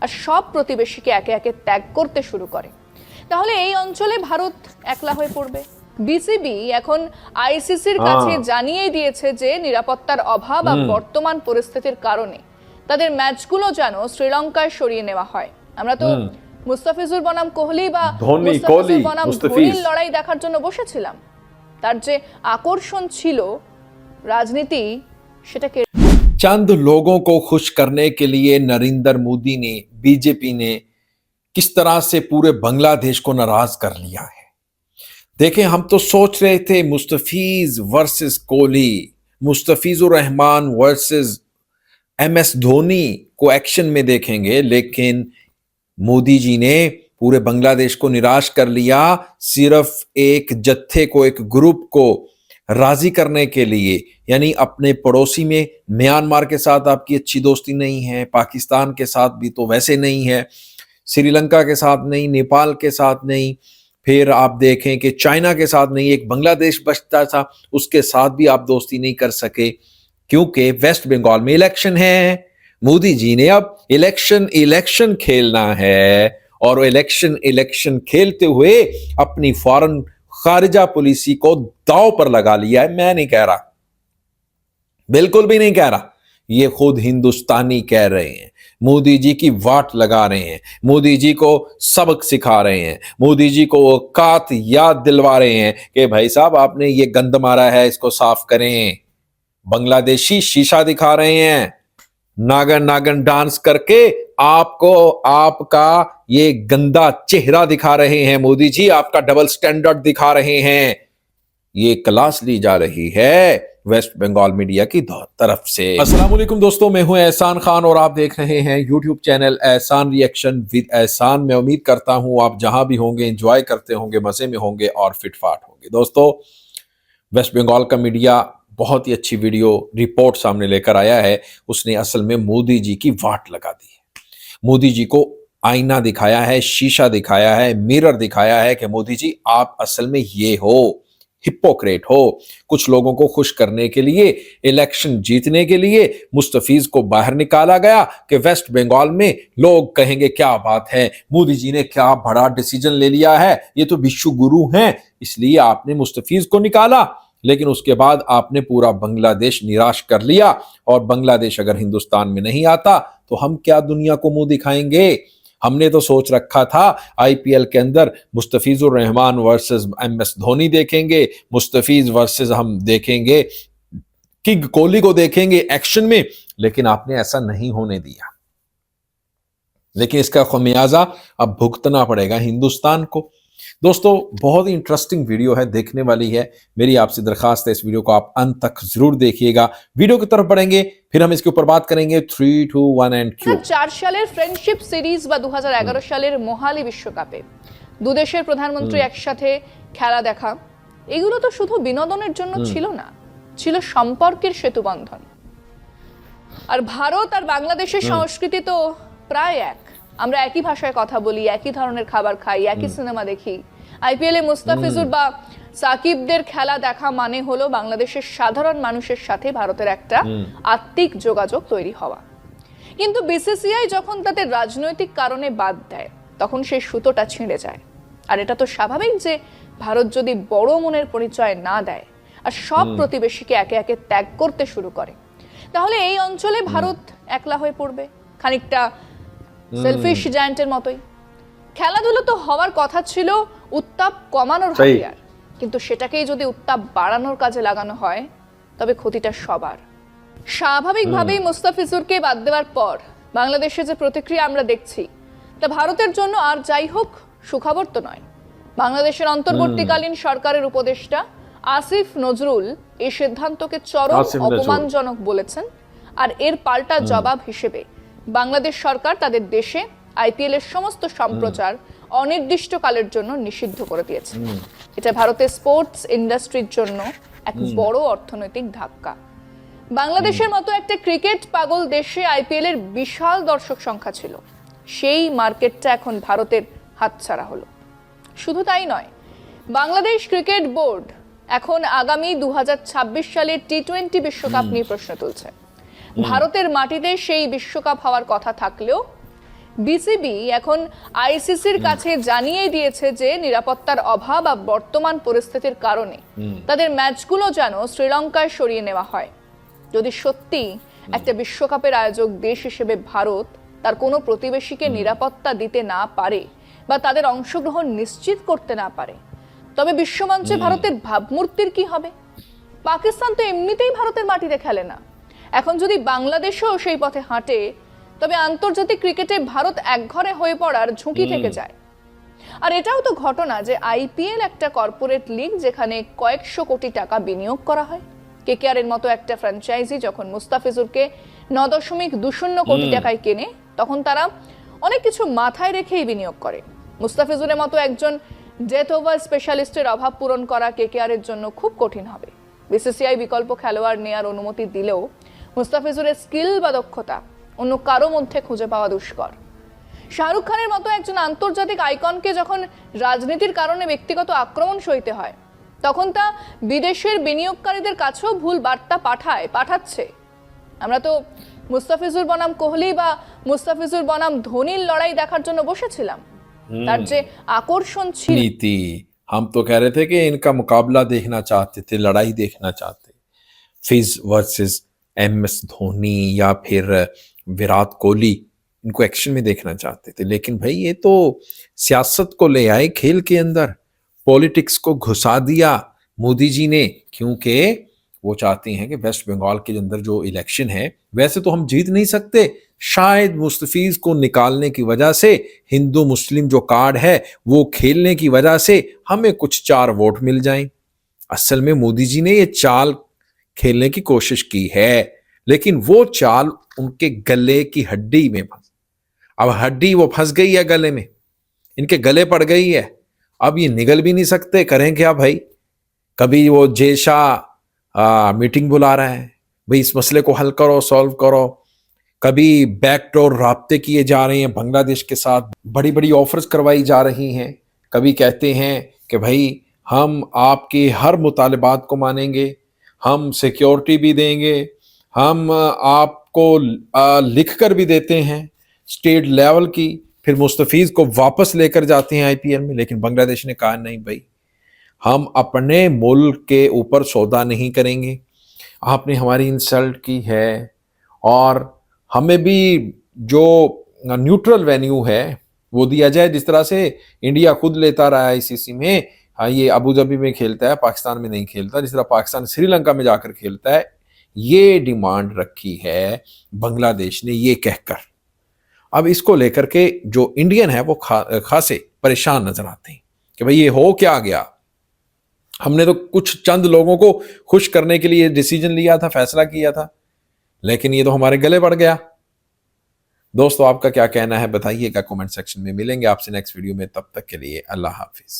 আর সব প্রতিবেশীকে একে একে ত্যাগ করতে শুরু করে, তাহলে এই অঞ্চলে ভারত একলা হয়ে পড়বে। বিসিবি এখন আইসিসির কাছে জানিয়ে দিয়েছে যে নিরাপত্তার অভাব আর বর্তমান পরিস্থিতির কারণে তাদের ম্যাচগুলো যেন শ্রীলঙ্কায় সরিয়ে নেওয়া হয়। আমরা তো মুস্তাফিজুর বনাম কোহলি বা মুস্তাফিজুর বনাম ধোনির লড়াই দেখার জন্য বসেছিলাম। তার যে আকর্ষণ ছিল রাজনীতি, সেটাকে चंद लोगों को खुश करने के लिए नरेंद्र मोदी ने, बीजेपी ने किस तरह से पूरे बांग्लादेश को नाराज कर लिया है। देखें, हम तो सोच रहे थे Mustafiz versus Kohli, Mustafizur Rahman versus MS Dhoni को एक्शन में देखेंगे, लेकिन मोदी जी ने पूरे बांग्लादेश को निराश कर लिया। सिर्फ एक जत्थे को, एक ग्रुप को राजी करने के लिए, यानी अपने पड़ोसी में म्यांमार के साथ आपकी अच्छी दोस्ती नहीं है, पाकिस्तान के साथ भी तो वैसे नहीं है, श्रीलंका के साथ नहीं, नेपाल के साथ नहीं, फिर आप देखें कि चाइना के साथ नहीं, एक बांग्लादेश बचता था, उसके साथ भी आप दोस्ती नहीं कर सके, क्योंकि वेस्ट बंगाल में इलेक्शन है। मोदी जी ने अब इलेक्शन खेलना है और इलेक्शन खेलते हुए अपनी फॉरेन खारिजा पॉलिसी को दांव पर लगा लिया है। मैं नहीं कह रहा, बिल्कुल भी नहीं कह रहा, ये खुद हिंदुस्तानी कह रहे हैं। मोदी जी की वाट लगा रहे हैं, मोदी जी को सबक सिखा रहे हैं, मोदी जी को औकात याद दिलवा रहे हैं कि भाई साहब आपने ये गंद मारा है, इसको साफ करें। बांग्लादेशी शीशा दिखा रहे हैं, नागन डांस करके आपको आपका ये गंदा चेहरा दिखा रहे हैं। मोदी जी आपका डबल स्टैंडर्ड दिखा रहे हैं। ये क्लास ली जा रही है वेस्ट बंगाल मीडिया की तरफ से। अस्सलाम वालेकुम दोस्तों, मैं हूं एहसान खान और आप देख रहे हैं यूट्यूब चैनल एहसान रिएक्शन विद एहसान। मैं उम्मीद करता हूं आप जहां भी होंगे एंजॉय करते होंगे, मजे में होंगे और फिटफाट होंगे। दोस्तों, वेस्ट बंगाल का मीडिया बहुत ही अच्छी वीडियो रिपोर्ट सामने लेकर आया है। उसने असल में मोदी जी की वाट लगा दी है, मोदी जी को आईना दिखाया है, शीशा दिखाया है, मिरर दिखाया है कि मोदी जी आप असल में ये हो, हिपोक्रेट हो। कुछ लोगों को खुश करने के लिए, इलेक्शन जीतने के लिए मुस्तफिज को बाहर निकाला गया कि वेस्ट बंगाल में लोग कहेंगे क्या बात है, मोदी जी ने क्या बड़ा डिसीजन ले लिया है, ये तो विश्व गुरु हैं, इसलिए आपने मुस्तफिज को निकाला। लेकिन उसके बाद आपने पूरा बांग्लादेश निराश कर लिया, और बांग्लादेश अगर हिंदुस्तान में नहीं आता तो हम क्या दुनिया को मुंह दिखाएंगे। हमने तो सोच रखा था आईपीएल के अंदर मुस्तफिजुर रहमान वर्सेस एमएस धोनी देखेंगे, मुस्तफिज वर्सेस हम देखेंगे किंग कोहली को देखेंगे एक्शन में, लेकिन आपने ऐसा नहीं होने दिया। लेकिन इसका खमियाजा अब भुगतना पड़ेगा हिंदुस्तान को। दोस्तों, बहुत ही इंटरेस्टिंग वीडियो है, देखने वाली है। मेरी आपसे दरखास्त है इस वीडियो को आप अंत तक जरूर देखिएगा। वीडियो की तरफ बढ़ेंगे, फिर हम इसके ऊपर बात करेंगे। 3, 2, 1 एंड क्यू। 2004 সালের ফ্রেন্ডশিপ সিরিজ বা 2011 সালের মোহালি বিশ্বকাপে দুদেশের প্রধানমন্ত্রী একসাথে খেলা দেখা, এগুলো তো শুধু বিনোদনের জন্য ছিল না, ছিল সম্পর্কের সেতুবন্ধন। আর ভারত আর বাংলাদেশের সংস্কৃতি তো প্রায় এক। আমরা একই ভাষায় কথা বলি, একই ধরনের খাবার খাই, একই সিনেমা দেখি। আইপিএল এ মুস্তাফিজুর বা সাকিবদের খেলা দেখা মানে হলো বাংলাদেশের সাধারণ মানুষের সাথে ভারতের একটা আত্মিক যোগাযোগ তৈরি হওয়া। কিন্তু বিসিসিআই যখন তাদের রাজনৈতিক কারণে বাদ দেয়, তখন সেই সুতোটা ছিঁড়ে যায়। আর এটা তো স্বাভাবিক যে ভারত যদি বড় মনের পরিচয় না দেয় আর সব প্রতিবেশীকে একে একে ত্যাগ করতে শুরু করে, তাহলে এই অঞ্চলে ভারত একলা হয়ে পড়বে, খানিকটা সেলফিশ জায়ান্টের মতোই। খেলাধুলো তো হওয়ার কথা ছিল উত্তাপ কমানোর হাতিয়ার, কিন্তু সেটাকেই যদি উত্তাপ বাড়ানোর কাজে লাগানো হয় তবে ক্ষতিটা সবার। স্বাভাবিকভাবেই মুস্তাফিজুরকে বাদ দেওয়ার পর বাংলাদেশে যে প্রতিক্রিয়া আমরা দেখছি, তা ভারতের জন্য আর যাই হোক সুখবর তো নয়। বাংলাদেশের অন্তর্বর্তীকালীন সরকারের উপদেষ্টা আসিফ নজরুল এই সিদ্ধান্তকে চরম অপমানজনক বলেছেন, আর এর পাল্টা জবাব হিসেবে বাংলাদেশ সরকার তাদের দেশে আইপিএল এর সমস্ত সম্প্রচার অনির্দিষ্টকালের জন্য নিষিদ্ধ করে দিয়েছে। এটা ভারতের স্পোর্টস ইন্ডাস্ট্রির জন্য এক বড় অর্থনৈতিক ধাক্কা। বাংলাদেশের মতো একটা ক্রিকেট পাগল দেশে আইপিএল এর বিশাল দর্শক সংখ্যা ছিল, সেই মার্কেটটা এখন ভারতের হাতছাড়া হলো। শুধু তাই নয়, বাংলাদেশ ক্রিকেট বোর্ড এখন আগামী 2026 সালের টি-20 বিশ্বকাপ নিয়ে প্রশ্ন তুলছে। ভারতের মাটিতে সেই বিশ্বকাপ হওয়ার কথা থাকলেও বিসিবি এখন আইসিসির কাছে জানিয়ে দিয়েছে যে নিরাপত্তার অভাব আর বর্তমান পরিস্থিতির কারণে তাদের ম্যাচগুলো যেন শ্রীলঙ্কায় সরিয়ে নেওয়া হয়। যদি সত্যি একটা বিশ্বকাপের আয়োজক দেশ হিসেবে ভারত তার কোনো প্রতিবেশীকে নিরাপত্তা দিতে না পারে বা তাদের অংশগ্রহণ নিশ্চিত করতে না পারে, তবে বিশ্বমঞ্চে ভারতের ভাবমূর্তির কি হবে? পাকিস্তান তো এমনিতেই ভারতের মাটিতে খেলে না, এখন যদি বাংলাদেশও সেই পথে হাঁটে তবে আন্তর্জাতিক ক্রিকেটে ভারত একঘরে হয়ে পড়ার ঝুঁকি থেকে যায়। আর এটাও তো ঘটনা যে আইপিএল একটা কর্পোরেট লিগ যেখানে কয়েকশো কোটি টাকা বিনিয়োগ করা হয়। কেকেআর এর মতো একটা ফ্র্যাঞ্চাইজি যখন মুস্তাফিজুরকে 9.20 কোটি টাকায় কেনে, তখন তারা অনেক কিছু মাথায় রেখেই বিনিয়োগ করে। মুস্তাফিজুরের মতো একজন ডেথ ওভার স্পেশালিস্টের অভাব পূরণ করা কেকেআর এর জন্য খুব কঠিন হবে। বিসিসিআই বিকল্প খেলোয়াড় নেয়ার অনুমতি দিলেও মুস্তাফিজুরের স্কিল বা দক্ষতা অন্য কারো মধ্যে খুঁজে পাওয়া দুষ্কর। শাহরুখ খানের মতো একজন আন্তর্জাতিক আইকনকে যখন রাজনীতির কারণে ব্যক্তিগত আক্রমণ সইতে হয়, তখন তা বিদেশের বিনিয়োগকারীদের কাছেও ভুল বার্তা পাঠাচ্ছে। আমরা তো মুস্তাফিজুর বনাম কোহলি বা মুস্তাফিজুর বনাম ধোনির লড়াই দেখার জন্য বসেছিলাম। তার যে আকর্ষণ ছিল। नीति हम तो कह रहे थे कि इनका मुकाबला देखना चाहते थे, लड़ाई देखना चाहते, फिज वर्सेस एमएस धोनी या फिर विराट कोहली, इनको एक्शन में देखना चाहते थे। लेकिन भाई ये तो सियासत को ले आए खेल के अंदर, पॉलिटिक्स को घुसा दिया मोदी जी ने, क्योंकि वो चाहती हैं कि वेस्ट बंगाल के अंदर जो इलेक्शन है वैसे तो हम जीत नहीं सकते, शायद मुस्तफीज को निकालने की वजह से हिंदू मुस्लिम जो कार्ड है वो खेलने की वजह से हमें कुछ 4 वोट मिल जाएं। असल में मोदी जी ने ये चाल खेलने की कोशिश की है, लेकिन वो चाल उनके गले की हड्डी में फंस, अब हड्डी वो फंस गई है गले में, इनके गले पड़ गई है, अब ये निगल भी नहीं सकते, करें क्या भाई? कभी वो जेशा मीटिंग बुला रहा है, भाई इस मसले को हल करो, सॉल्व करो, कभी बैकडोर राब्ते किए जा रहे हैं बांग्लादेश के साथ, बड़ी बड़ी ऑफर्स करवाई जा रही हैं, कभी कहते हैं कि भाई हम आपके हर मुतालबात को मानेंगे, हम सिक्योरिटी भी देंगे, हम आपको लिख कर भी देते हैं स्टेट लेवल की, फिर मुस्तफीज को वापस लेकर जाते हैं आईपीएल में। लेकिन बांग्लादेश ने कहा नहीं भाई, हम अपने मुल्क के ऊपर सौदा नहीं करेंगे, आपने हमारी इंसल्ट की है और हमें भी जो न्यूट्रल वेन्यू है वो दिया जाए, जिस तरह से इंडिया खुद लेता रहा है आईसीसी में, ये अबू धाबी में खेलता है, पाकिस्तान में नहीं खेलता, जिस तरह पाकिस्तान श्रीलंका में जाकर खेलता है, ये डिमांड रखी है बांग्लादेश ने ये कहकर। अब इसको लेकर के जो इंडियन है वो खासे परेशान नजर आते हैं कि भाई ये हो क्या गया, हमने तो कुछ चंद लोगों को खुश करने के लिए डिसीजन लिया था, फैसला किया था, लेकिन ये तो हमारे गले पड़ गया। दोस्तों आपका क्या कहना है बताइएगा कमेंट सेक्शन में। मिलेंगे आपसे नेक्स्ट वीडियो में, तब तक के लिए अल्लाह हाफिज।